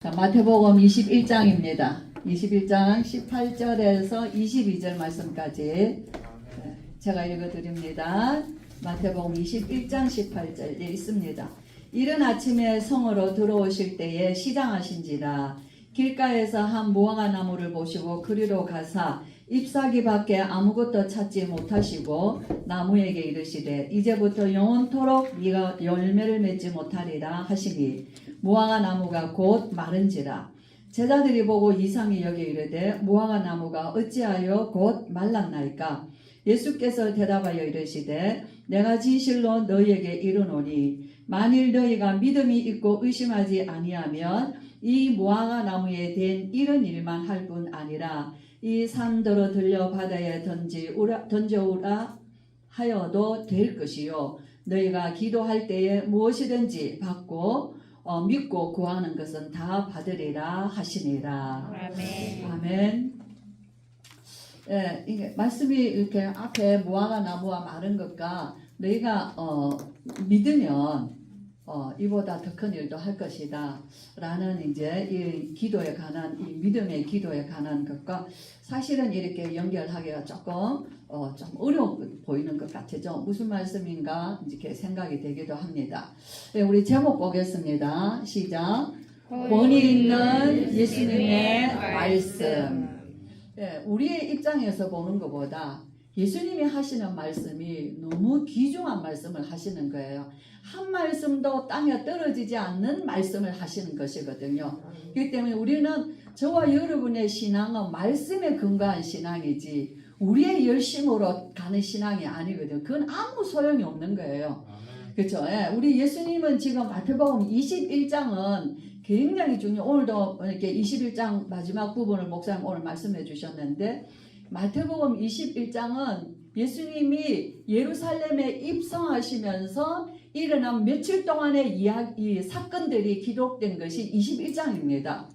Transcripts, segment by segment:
자, 마태복음 21장입니다. 21장 18절에서 22절 말씀까지 제가 읽어드립니다. 마태복음 21장 18절 있습니다. 이른 아침에 성으로 들어오실 때에 시장하신지라 길가에서 한 무화과 나무를 보시고 그리로 가사 잎사귀 밖에 아무것도 찾지 못하시고 나무에게 이르시되 이제부터 영원토록 네가 열매를 맺지 못하리라 하시니 무화과 나무가 곧 마른지라. 제자들이 보고 이상히 여겨 이르되 무화과 나무가 어찌하여 곧 말랐나이까. 예수께서 대답하여 이르시되 내가 진실로 너희에게 이르노니 만일 너희가 믿음이 있고 의심하지 아니하면 이 무화과 나무에 된 이런 일만 할 뿐 아니라 이 산더러 들려 바다에 던져오라 하여도 될 것이요 너희가 기도할 때에 무엇이든지 받고 믿고 구하는 것은 다 받으리라 하시니라. 아멘. 아멘. 예, 이게 말씀이 이렇게 앞에 무화과 나무와 마른 것과 너희가 믿으면 이보다 더 큰 일도 할 것이다 라는 이제 이 기도에 관한 이 믿음의 기도에 관한 것과 사실은 이렇게 연결하기가 조금 좀 어려워 보이는 것 같아요. 무슨 말씀인가 이렇게 생각이 되기도 합니다. 네, 우리 제목 보겠습니다. 시작. 권위 있는 예수님의 말씀. 네, 우리의 입장에서 보는 것보다 예수님이 하시는 말씀이 너무 귀중한 말씀을 하시는 거예요. 한 말씀도 땅에 떨어지지 않는 말씀을 하시는 것이거든요. 그렇기 때문에 우리는 저와 여러분의 신앙은 말씀에 근거한 신앙이지 우리의 열심으로 가는 신앙이 아니거든요. 그건 아무 소용이 없는 거예요. 그렇죠? 예, 우리 예수님은 지금 마태복음 21장은 굉장히 중요해요. 오늘도 이렇게 21장 마지막 부분을 목사님 오늘 말씀해 주셨는데 마태복음 21장은 예수님이 예루살렘에 입성하시면서 일어난 며칠 동안의 이야기, 사건들이 기록된 것이 21장입니다.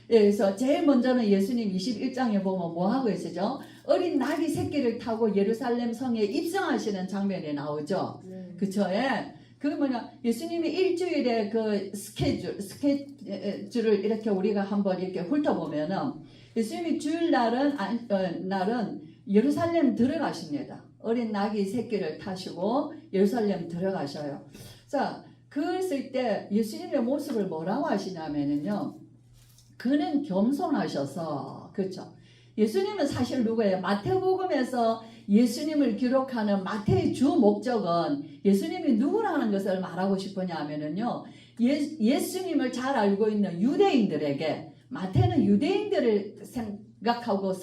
그래서 제일 먼저는 예수님 21장에 보면 뭐 하고 있으죠? 어린 나귀 새끼를 타고 예루살렘 성에 입성하시는 장면이 나오죠. 그쵸? 예. 그 뭐냐, 예수님이 일주일의 그 스케줄을 이렇게 우리가 한번 이렇게 훑어보면은 예수님이 주일날은 예루살렘 들어가십니다. 어린 나귀 새끼를 타시고 예루살렘 들어가셔요. 자, 그랬을 때 예수님의 모습을 뭐라고 하시냐면요. 그는 겸손하셔서, 그렇죠. 예수님은 사실 누구예요? 마태복음에서 예수님을 기록하는 마태의 주 목적은 예수님이 누구라는 것을 말하고 싶으냐면요. 예수님을 잘 알고 있는 유대인들에게 마태는 유대인들을 생각하고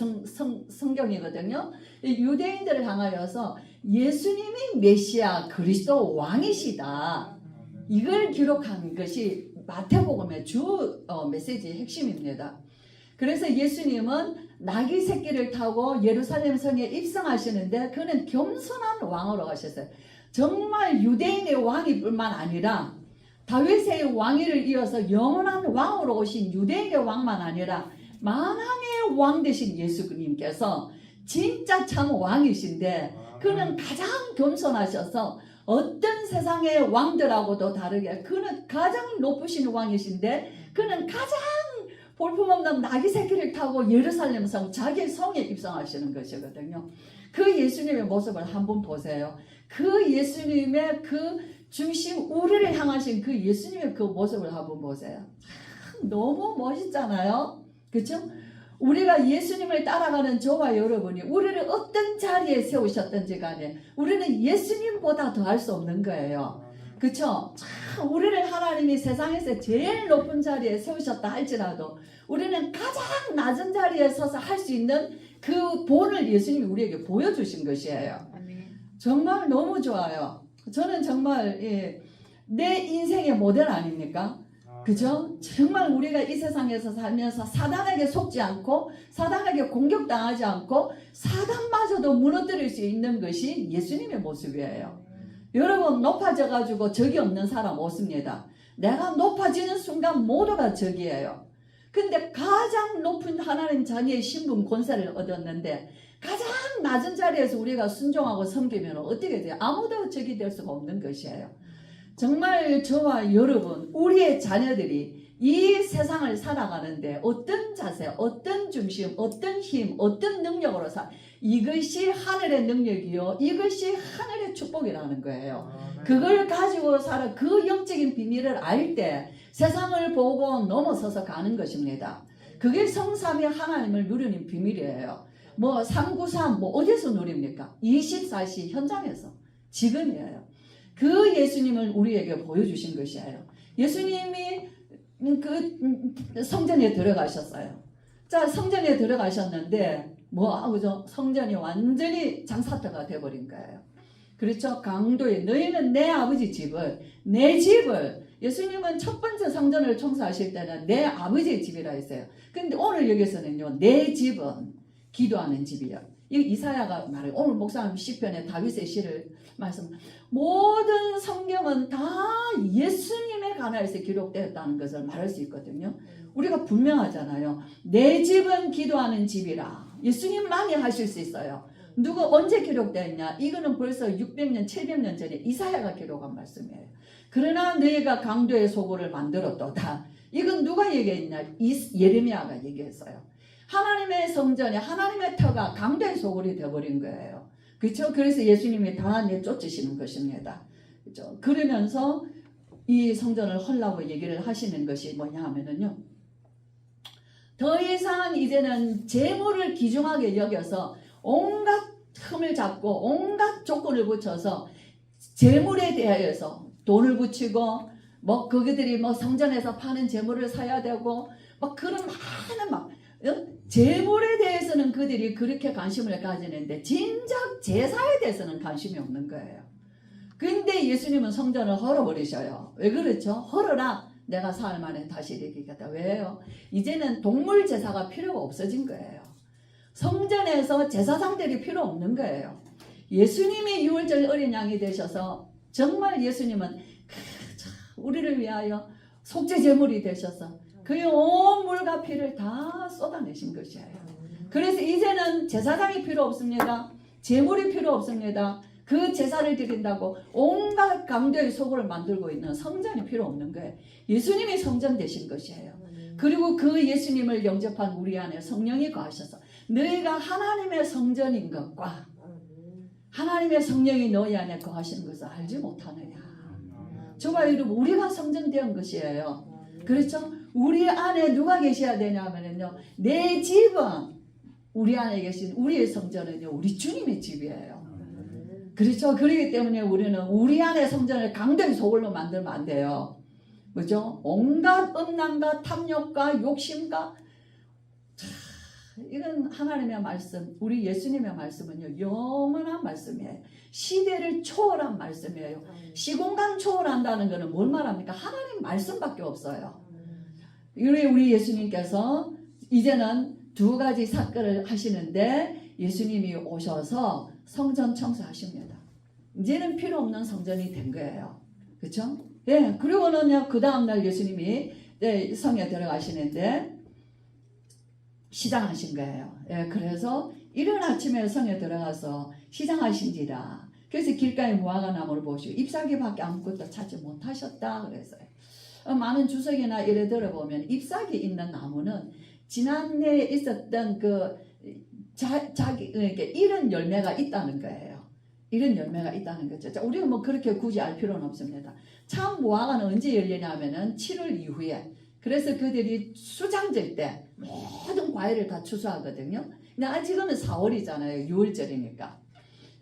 성경이거든요. 유대인들을 향하여서 예수님이 메시아 그리스도 왕이시다. 이걸 기록한 것이 마태복음의 주 메시지의 핵심입니다. 그래서 예수님은 나귀 새끼를 타고 예루살렘 성에 입성하시는데 그는 겸손한 왕으로 가셨어요. 정말 유대인의 왕이 뿐만 아니라 다윗의 왕위를 이어서 영원한 왕으로 오신 유대인의 왕만 아니라 만왕의 왕 되신 예수님께서 진짜 참 왕이신데 그는 가장 겸손하셔서 어떤 세상의 왕들하고도 다르게 그는 가장 높으신 왕이신데 그는 가장 볼품없는 나귀 새끼를 타고 예루살렘 성 자기 성에 입성하시는 것이거든요. 그 예수님의 모습을 한번 보세요. 그 예수님의 그 중심 우리를 향하신 그 예수님의 그 모습을 한번 보세요. 너무 멋있잖아요. 그렇죠? 우리가 예수님을 따라가는 저와 여러분이 우리를 어떤 자리에 세우셨든지 간에 우리는 예수님보다 더할 수 없는 거예요. 그렇죠? 우리를 하나님이 세상에서 제일 높은 자리에 세우셨다 할지라도 우리는 가장 낮은 자리에 서서 할 수 있는 그 본을 예수님이 우리에게 보여주신 것이에요. 정말 너무 좋아요. 저는 정말 내 인생의 모델 아닙니까? 그죠? 정말 우리가 이 세상에서 살면서 사단에게 속지 않고 사단에게 공격당하지 않고 사단마저도 무너뜨릴 수 있는 것이 예수님의 모습이에요. 여러분 높아져 가지고 적이 없는 사람 없습니다. 내가 높아지는 순간 모두가 적이에요. 근데 가장 높은 하나님 자녀의 신분 권세를 얻었는데 가장 낮은 자리에서 우리가 순종하고 섬기면 어떻게 돼요? 아무도 적이 될 수가 없는 것이에요. 정말 저와 여러분 우리의 자녀들이 이 세상을 살아가는데 어떤 자세, 어떤 중심, 어떤 힘, 어떤 능력으로 이것이 하늘의 능력이요. 이것이 하늘의 축복이라는 거예요. 그걸 가지고 살아 그 영적인 비밀을 알 때 세상을 보고 넘어서서 가는 것입니다. 그게 성삼위 하나님을 누리는 비밀이에요. 뭐 393 뭐 어디서 누립니까? 24시 현장에서 지금이에요. 그 예수님을 우리에게 보여주신 것이에요. 예수님이 그 성전에 들어가셨어요. 자, 성전에 들어가셨는데 그죠? 성전이 완전히 장사터가 돼버린 거예요. 그렇죠? 강도에 너희는 내 아버지 집을 내 집을 예수님은 첫 번째 성전을 청소하실 때는 내 아버지의 집이라 했어요. 근데 오늘 여기서는요, 내 집은 기도하는 집이요. 이사야가 말해요. 오늘 목사님 시편에 다윗의 시를 말씀. 모든 성경은 다 예수님에 관하여서 기록되었다는 것을 말할 수 있거든요. 우리가 분명하잖아요. 내 집은 기도하는 집이라. 예수님만이 하실 수 있어요. 누가 언제 기록되었냐? 이거는 벌써 600년, 700년 전에 이사야가 기록한 말씀이에요. 그러나 너희가 강도의 소굴을 만들었도다. 이건 누가 얘기했냐? 예레미야가 얘기했어요. 하나님의 성전에 하나님의 터가 강도의 소굴이 되어버린 거예요. 그렇죠? 그래서 예수님이 다 내쫓으시는 것입니다. 그렇죠? 그러면서 이 성전을 헐라고 얘기를 하시는 것이 뭐냐 하면은요. 더 이상 이제는 재물을 귀중하게 여겨서 온갖 흠을 잡고 온갖 조건을 붙여서 재물에 대하여서 돈을 붙이고 뭐 그들이 뭐 성전에서 파는 재물을 사야 되고 막 그런 많은 재물에 대해서는 그들이 그렇게 관심을 가지는데 진작 제사에 대해서는 관심이 없는 거예요. 근데 예수님은 성전을 헐어버리셔요. 왜 그렇죠? 헐어라. 내가 사흘 만에 다시 일으키겠다. 왜요? 이제는 동물 제사가 필요가 없어진 거예요. 성전에서 제사장들이 필요 없는 거예요. 예수님이 유월절 어린 양이 되셔서 정말 예수님은 우리를 위하여 속죄 제물이 되셔서 그의 온 물과 피를 다 쏟아내신 것이에요. 그래서 이제는 제사장이 필요 없습니다. 제물이 필요 없습니다. 그 제사를 드린다고 온갖 강도의 소굴을 만들고 있는 성전이 필요 없는 거예요. 예수님이 성전 되신 것이에요. 그리고 그 예수님을 영접한 우리 안에 성령이 거하셔서 너희가 하나님의 성전인 것과 하나님의 성령이 너희 안에 거하시는 것을 알지 못하느냐. 저와 여러분, 우리가 성전된 것이에요. 그렇죠? 우리 안에 누가 계셔야 되냐면요, 내 집은 우리 안에 계신 우리의 성전은요, 우리 주님의 집이에요. 그렇죠? 그렇기 때문에 우리는 우리 안에 성전을 강도의 소굴로 만들면 안 돼요. 그죠? 온갖 음란과 탐욕과 욕심과 이건 하나님의 말씀, 우리 예수님의 말씀은요, 영원한 말씀이에요. 시대를 초월한 말씀이에요. 시공간 초월한다는 것은 뭘 말합니까? 하나님 말씀밖에 없어요. 우리 예수님께서 이제는 두 가지 사건을 하시는데 예수님이 오셔서 성전 청소하십니다. 이제는 필요 없는 성전이 된 거예요. 그렇죠? 예. 그리고는요, 그 다음날 예수님이 성에 들어가시는데 시장하신 거예요. 예, 그래서 이른 아침에 성에 들어가서 시장하신지라. 그래서 길가에 무화과 나무를 보시고 잎사귀밖에 아무것도 찾지 못하셨다 그랬어요. 많은 주석이나 이래 들어보면 잎사귀 있는 나무는 지난해에 있었던 그러니까 이런 열매가 있다는 거예요. 이런 열매가 있다는 거죠. 자, 우리가 뭐 그렇게 굳이 알 필요는 없습니다. 참 무화과는 언제 열리냐면은 7월 이후에. 그래서 그들이 수장질 때 모든 과일을 다 추수하거든요. 근데 아직은 4월이잖아요. 6월절이니까.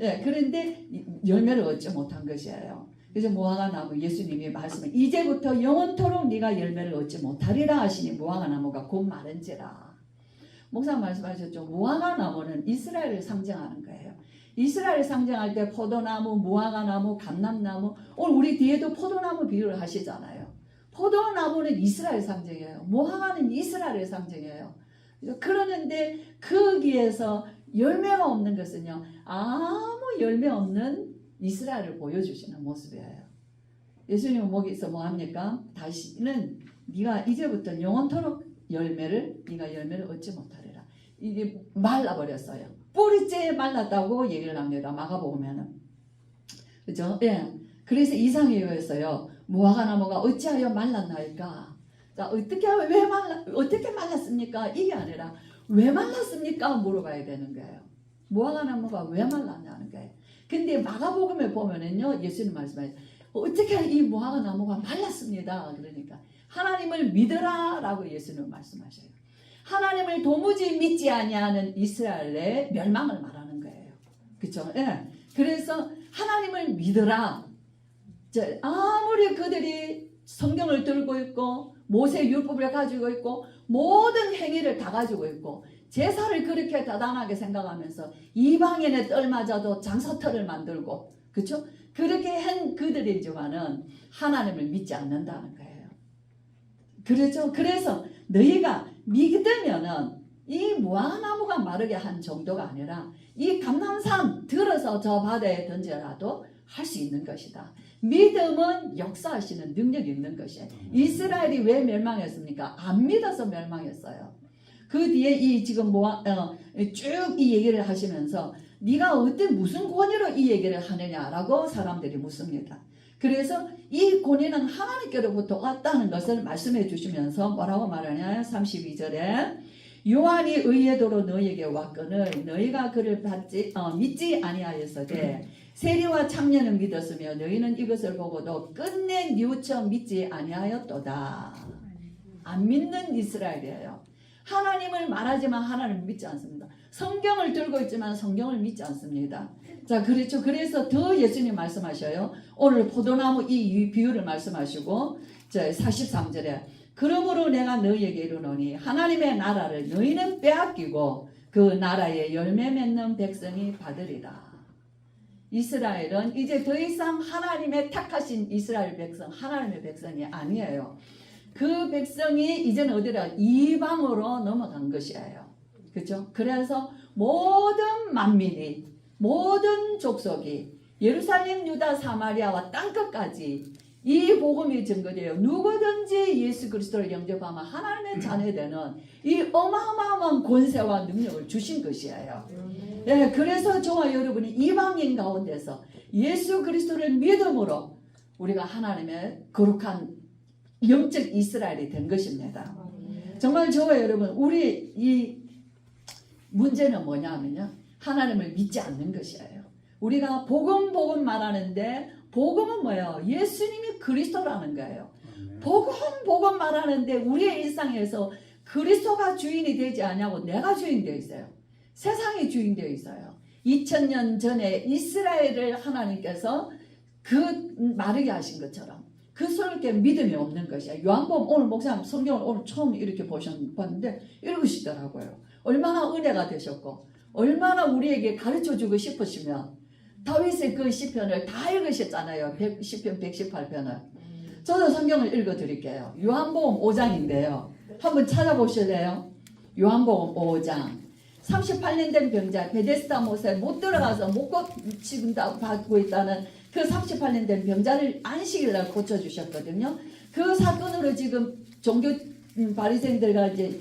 예, 그런데 열매를 얻지 못한 것이에요. 그래서 무화과 나무 예수님이 말씀을 이제부터 영원토록 네가 열매를 얻지 못하리라 하시니 무화과 나무가 곧 마른지라. 목사 말씀하셨죠. 무화과 나무는 이스라엘을 상징하는 거예요. 이스라엘 상징할 때 포도나무, 무화과 나무, 감람나무, 오늘 우리 뒤에도 포도나무 비유를 하시잖아요. 포도나무는 이스라엘 상징이에요. 무화과는 이스라엘의 상징이에요. 그러는데 거기에서 열매가 없는 것은요, 아무 열매 없는 이스라엘을 보여주시는 모습이에요. 예수님은 거기서 뭐 합니까? 다시는 네가 이제부터 영원토록 네가 열매를 얻지 못하리라. 이게 말라버렸어요. 뿌리째 말랐다고 얘기를 합니다. 마가복음에는. 그죠? 예. 그래서 이상이었어요. 무화과 나무가 어찌하여 말랐나이까? 자, 어떻게 말랐습니까? 이게 아니라 왜 말랐습니까? 물어봐야 되는 거예요. 무화과나무가 왜 말랐냐는 거예요. 근데 마가복음에 보면은요, 예수님 말씀하세요. 어떻게 이 무화과나무가 말랐습니다. 그러니까 하나님을 믿으라라고 예수님 말씀하셔요. 하나님을 도무지 믿지 아니하는 이스라엘의 멸망을 말하는 거예요. 그렇죠? 예. 그래서 하나님을 믿으라. 아무리 그들이 성경을 들고 있고 모세 율법을 가지고 있고 모든 행위를 다 가지고 있고 제사를 그렇게 대단하게 생각하면서 이방인의 뜰맞아도 장사터를 만들고 그렇죠? 그렇게 한 그들이지만은 하나님을 믿지 않는다는 거예요. 그렇죠? 그래서 너희가 믿으면은 이 무화과나무가 마르게 한 정도가 아니라 이 감람산 들어서 저 바다에 던져라도 할 수 있는 것이다. 믿음은 역사하시는 능력이 있는 것이에요. 이스라엘이 왜 멸망했습니까? 안 믿어서 멸망했어요. 그 뒤에 이 지금 쭉 이 얘기를 하시면서 네가 무슨 권위로 이 얘기를 하느냐라고 사람들이 묻습니다. 그래서 이 권위는 하나님께로부터 왔다는 것을 말씀해 주시면서 뭐라고 말하냐? 32절에 요한이 의의 도로 너희에게 왔거늘 너희가 그를 믿지 아니하였으되 세리와 창녀는 믿었으며 너희는 이것을 보고도 끝내 뉘우쳐 믿지 아니하였도다. 안 믿는 이스라엘이에요. 하나님을 말하지만 하나님을 믿지 않습니다. 성경을 들고 있지만 성경을 믿지 않습니다. 자, 그렇죠. 그래서 더 예수님 말씀하셔요. 오늘 포도나무 이 비유를 말씀하시고 43절에 그러므로 내가 너희에게 이르노니 하나님의 나라를 너희는 빼앗기고 그 나라에 열매 맺는 백성이 받으리라. 이스라엘은 이제 더 이상 하나님의 택하신 이스라엘 백성, 하나님의 백성이 아니에요. 그 백성이 이제는 어디라 이방으로 넘어간 것이에요. 그렇죠? 그래서 모든 만민이 모든 족속이 예루살렘, 유다, 사마리아와 땅끝까지 이 복음이 증거돼요. 누구든지 예수 그리스도를 영접하면 하나님의 자녀되는 이 어마어마한 권세와 능력을 주신 것이에요. 네, 그래서 저와 여러분이 이방인 가운데서 예수 그리스도를 믿음으로 우리가 하나님의 거룩한 영적 이스라엘이 된 것입니다. 정말 저와 여러분, 우리 이 문제는 뭐냐면요, 하나님을 믿지 않는 것이에요. 우리가 복음 말하는데 복음은 뭐예요? 예수님이 그리스도라는 거예요. 복음 말하는데 우리의 일상에서 그리스도가 주인이 되지 않냐고 내가 주인 되어 있어요. 세상이 주인 되어 있어요. 2000년 전에 이스라엘을 하나님께서 마르게 하신 것처럼 그 속에 믿음이 없는 것이야. 요한복음 오늘 목사님 성경을 오늘 처음 이렇게 봤는데 읽으시더라고요. 얼마나 은혜가 되셨고 얼마나 우리에게 가르쳐주고 싶으시면 다윗의 그 시편을 다 읽으셨잖아요. 시편 118편을. 저도 성경을 읽어드릴게요. 요한복음 5장인데요. 한번 찾아보실래요? 요한복음 5장. 38년 된 병자 베데스다 못에 못 들어가서 못 지금 받고 있다는 그 38년 된 병자를 안식일 날 고쳐주셨거든요. 그 사건으로 지금 종교 바리새인들과 이제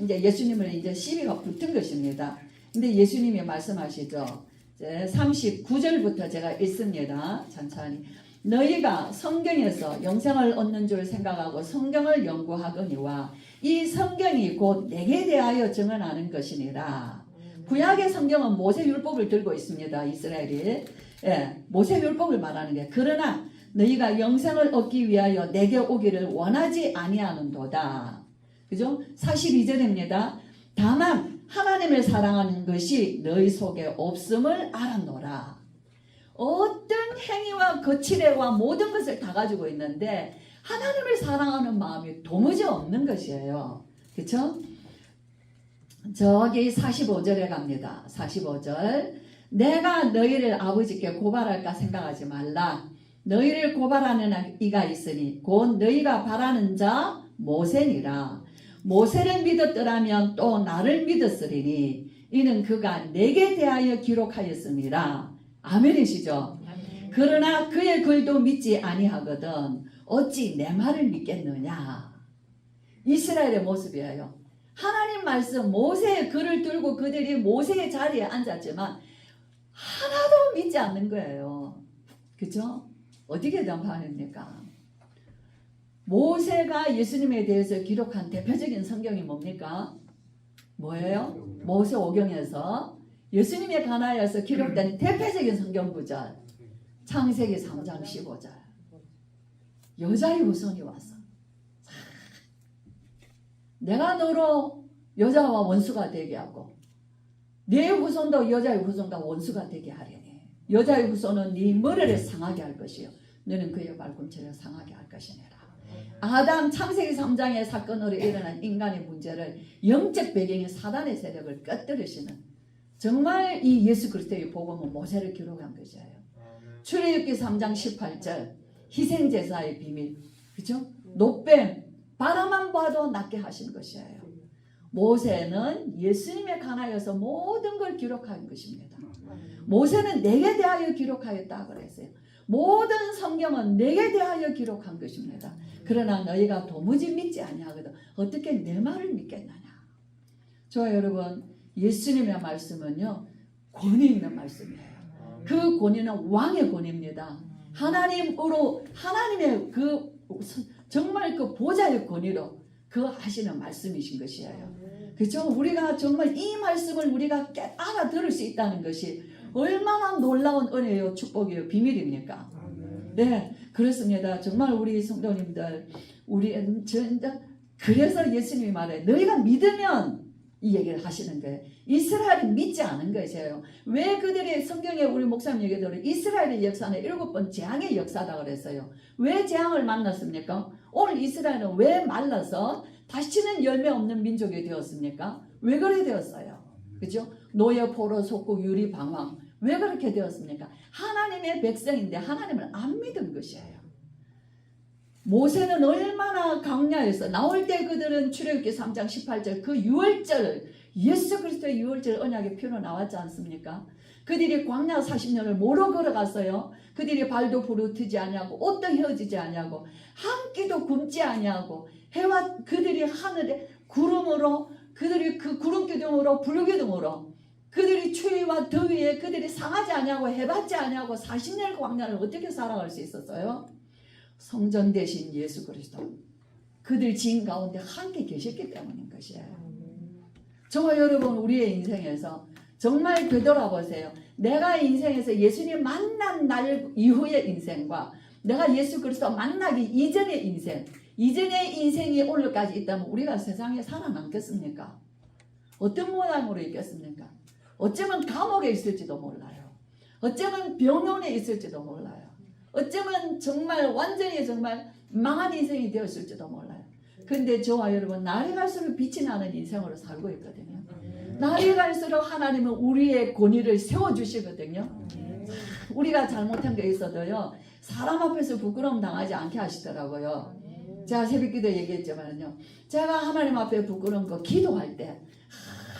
예수님을 이제 시비가 붙은 것입니다. 근데 예수님이 말씀하시죠. 39절부터 제가 읽습니다. 천천히. 너희가 성경에서 영생을 얻는 줄 생각하고 성경을 연구하거니와 이 성경이 곧 내게 대하여 증언하는 것이니라. 구약의 성경은 모세율법을 들고 있습니다. 이스라엘이. 예, 모세율법을 말하는 게. 그러나 너희가 영생을 얻기 위하여 내게 오기를 원하지 아니하는도다. 그죠? 42절입니다. 다만 하나님을 사랑하는 것이 너희 속에 없음을 알았노라. 어떤 행위와 거칠애와 모든 것을 다 가지고 있는데 하나님을 사랑하는 마음이 도무지 없는 것이에요. 그렇죠? 저기 45절에 갑니다. 45절. 내가 너희를 아버지께 고발할까 생각하지 말라. 너희를 고발하는 이가 있으니 곧 너희가 바라는 자 모세니라. 모세를 믿었더라면 또 나를 믿었으리니 이는 그가 내게 대하여 기록하였습니다. 아멘이시죠? 그러나 그의 글도 믿지 아니하거든 어찌 내 말을 믿겠느냐. 이스라엘의 모습이에요. 하나님 말씀 모세의 글을 들고 그들이 모세의 자리에 앉았지만 하나도 믿지 않는 거예요. 그죠? 어떻게 된 반입니까? 모세가 예수님에 대해서 기록한 대표적인 성경이 뭡니까? 뭐예요? 모세오경에서 예수님에 관하여서 기록된 대표적인 성경 구절, 창세기 3장 15절. 여자의 후손이 와서 내가 너로 여자와 원수가 되게 하고 네 후손도 여자의 후손과 원수가 되게 하려니 여자의 후손은 네 머리를 상하게 할 것이요 너는 그의 발꿈치를 상하게 할 것이니라. 아담 창세기 3장의 사건으로 일어난 인간의 문제를 영적 배경의 사단의 세력을 끄트리시는 정말 이 예수 그리스도의 복음은 모세를 기록한 것이에요. 출애굽기 3장 18절 희생제사의 비밀, 그죠? 노뱀 바라만 봐도 낫게 하신 것이에요. 모세는 예수님에 관하여서 모든 걸 기록한 것입니다. 모세는 내게 대하여 기록하였다 그랬어요. 모든 성경은 내게 대하여 기록한 것입니다. 그러나 너희가 도무지 믿지 아니하거든 어떻게 내 말을 믿겠느냐. 저 여러분 예수님의 말씀은요 권위 있는 말씀이에요. 그 권위는 왕의 권위입니다. 하나님으로 하나님의 그 정말 그 보좌의 권위로 그 하시는 말씀이신 것이에요. 그렇죠? 우리가 정말 이 말씀을 우리가 알아들을 수 있다는 것이 얼마나 놀라운 은혜요 축복이요 비밀입니까? 네, 그렇습니다. 정말 우리 성도님들 우리 진짜 그래서 예수님이 말해 너희가 믿으면 이 얘기를 하시는 거예요. 이스라엘이 믿지 않은 것이에요. 왜 그들이 성경에 우리 목사님 얘기대로 이스라엘의 역사는 7번 재앙의 역사다 그랬어요. 왜 재앙을 만났습니까? 오늘 이스라엘은 왜 말라서 다시는 열매 없는 민족이 되었습니까? 왜 그렇게 되었어요? 그죠? 노예, 포로, 속국, 유리, 방황. 왜 그렇게 되었습니까? 하나님의 백성인데 하나님을 안 믿은 것이에요. 모세는 얼마나 강야에서 나올 때 그들은 출애굽기 3장 18절 그 유월절 예수 그리스도의 유월절 언약의 표로 나왔지 않습니까? 그들이 광야 40년을 뭐로 걸어갔어요? 그들이 발도 부르트지 아니하고 옷도 헤어지지 아니하고 한 끼도 굶지 아니하고 해와 그들이 하늘에 구름으로 그들이 그 구름 기둥으로 불 기둥으로 그들이 추위와 더위에 그들이 상하지 아니하고 해받지 아니하고 40년 광야를 어떻게 살아갈 수 있었어요? 성전 대신 예수 그리스도 그들 지인 가운데 함께 계셨기 때문인 것이에요. 저와 여러분 우리의 인생에서 정말 되돌아보세요. 내가 인생에서 예수님 만난 날 이후의 인생과 내가 예수 그리스도 만나기 이전의 인생 이전의 인생이 오늘까지 있다면 우리가 세상에 살아남겠습니까? 어떤 모양으로 있겠습니까? 어쩌면 감옥에 있을지도 몰라요. 어쩌면 병원에 있을지도 몰라요. 어쩌면 정말 완전히 정말 망한 인생이 되었을지도 몰라요. 근데 저와 여러분 날이 갈수록 빛이 나는 인생으로 살고 있거든요. 날이 갈수록 하나님은 우리의 권위를 세워주시거든요. 우리가 잘못한 게 있어도요 사람 앞에서 부끄러움 당하지 않게 하시더라고요. 제가 새벽기도 얘기했지만요 제가 하나님 앞에 부끄러운 거 기도할 때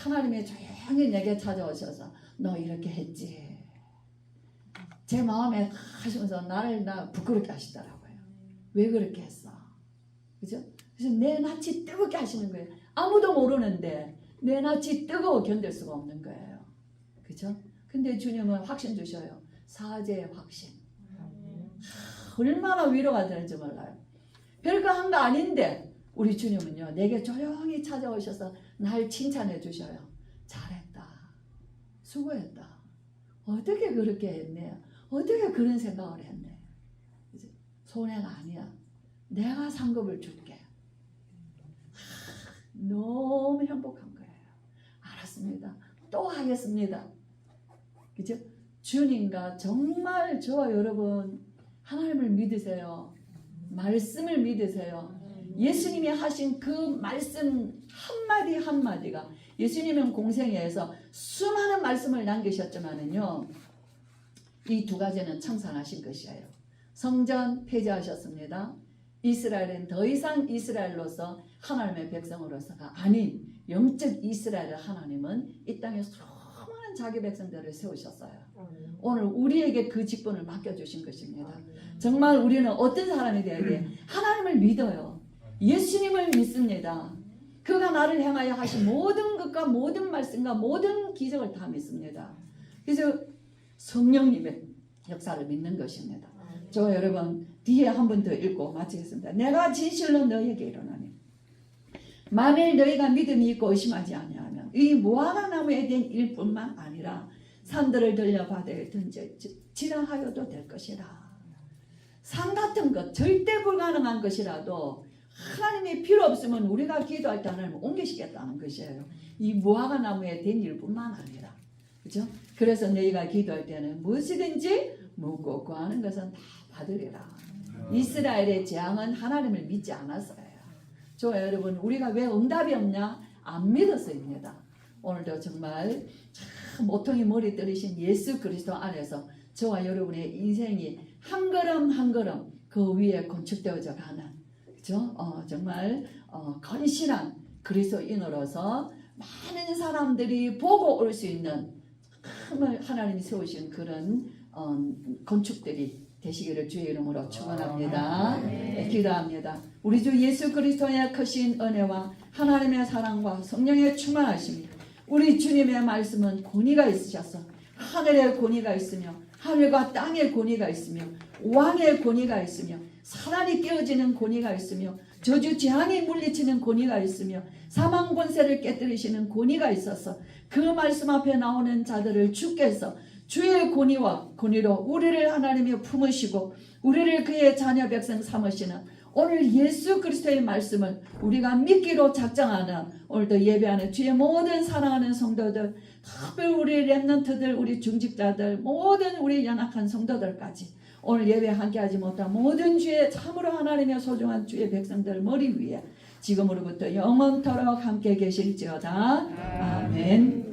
하나님이 조용히 내게 찾아오셔서 너 이렇게 했지 제 마음에 하시면서 나를 부끄럽게 하시더라고요. 왜 그렇게 했어? 그죠? 그래서 내 낯이 뜨겁게 하시는 거예요. 아무도 모르는데 내 낯이 뜨거워 견딜 수가 없는 거예요. 그죠? 근데 주님은 확신 주셔요. 사죄의 확신. 얼마나 위로가 되는지 몰라요. 별거 한 거 아닌데 우리 주님은요 내게 조용히 찾아오셔서 날 칭찬해 주셔요. 잘했다. 수고했다. 어떻게 그렇게 했네. 어떻게 그런 생각을 했네. 손해가 아니야. 내가 상급을 줄게. 너무 행복한 거예요. 알았습니다. 또 하겠습니다. 그죠? 주님과 정말 저와 여러분 하나님을 믿으세요. 말씀을 믿으세요. 예수님이 하신 그 말씀 한마디 한마디가 예수님은 공생애에서 수많은 말씀을 남기셨지만은요 이 두 가지는 청산하신 것이에요. 성전 폐지하셨습니다. 이스라엘은 더 이상 이스라엘로서 하나님의 백성으로서가 아닌 영적 이스라엘 하나님은 이 땅에 수많은 자기 백성들을 세우셨어요. 오늘 우리에게 그 직분을 맡겨주신 것입니다. 정말 우리는 어떤 사람이 되어야 돼? 하나님을 믿어요. 예수님을 믿습니다. 그가 나를 향하여 하신 모든 것과 모든 말씀과 모든 기적을 다 믿습니다. 그래서 성령님의 역사를 믿는 것입니다. 저 여러분 뒤에 한 번 더 읽고 마치겠습니다. 내가 진실로 너희에게 이르노니 만일 너희가 믿음이 있고 의심하지 아니하면 이 무화과 나무에 된 일뿐만 아니라 산들을 들려 바다에 던지라 하여도 될 것이라. 산 같은 것 절대 불가능한 것이라도 하나님이 필요 없으면 우리가 기도할 때 하나님을 옮기시겠다는 것이에요. 이 무화과 나무에 된 일뿐만 아니라, 그죠? 그래서 너희가 기도할 때는 무엇이든지 묻고 구하는 것은 다 받으리라. 이스라엘의 재앙은 하나님을 믿지 않았어요. 좋아요, 여러분. 우리가 왜 응답이 없냐? 안 믿어서입니다. 오늘도 정말 참 모퉁이 머리 들이신 예수 그리스도 안에서 저와 여러분의 인생이 한 걸음 한 걸음 그 위에 건축되어져 가는, 그죠? 정말 건실한 그리스도인으로서 많은 사람들이 보고 올 수 있는 정말 하나님이 세우신 그런 건축들이 되시기를 주의 이름으로 축원합니다. 네, 기도합니다. 우리 주 예수 그리스도의 크신 은혜와 하나님의 사랑과 성령의 충만하심이 우리 주님의 말씀은 권위가 있으셔서 하늘의 권위가 있으며 하늘과 땅의 권위가 있으며 왕의 권위가 있으며 사단이 깨어지는 권위가 있으며 저주 재앙이 물리치는 권위가 있으며 사망 권세를 깨뜨리시는 권위가 있어서 그 말씀 앞에 나오는 자들을 주께서 주의 권위로 우리를 하나님이 품으시고 우리를 그의 자녀 백성 삼으시는 오늘 예수 그리스도의 말씀을 우리가 믿기로 작정하는 오늘도 예배하는 주의 모든 사랑하는 성도들, 특별히 우리 렘넌트들, 우리 중직자들, 모든 우리 연약한 성도들까지 오늘 예배 함께하지 못한 모든 주의 참으로 하나님의 소중한 주의 백성들 머리 위에 지금으로부터 영원토록 함께 계실지어다. 아멘.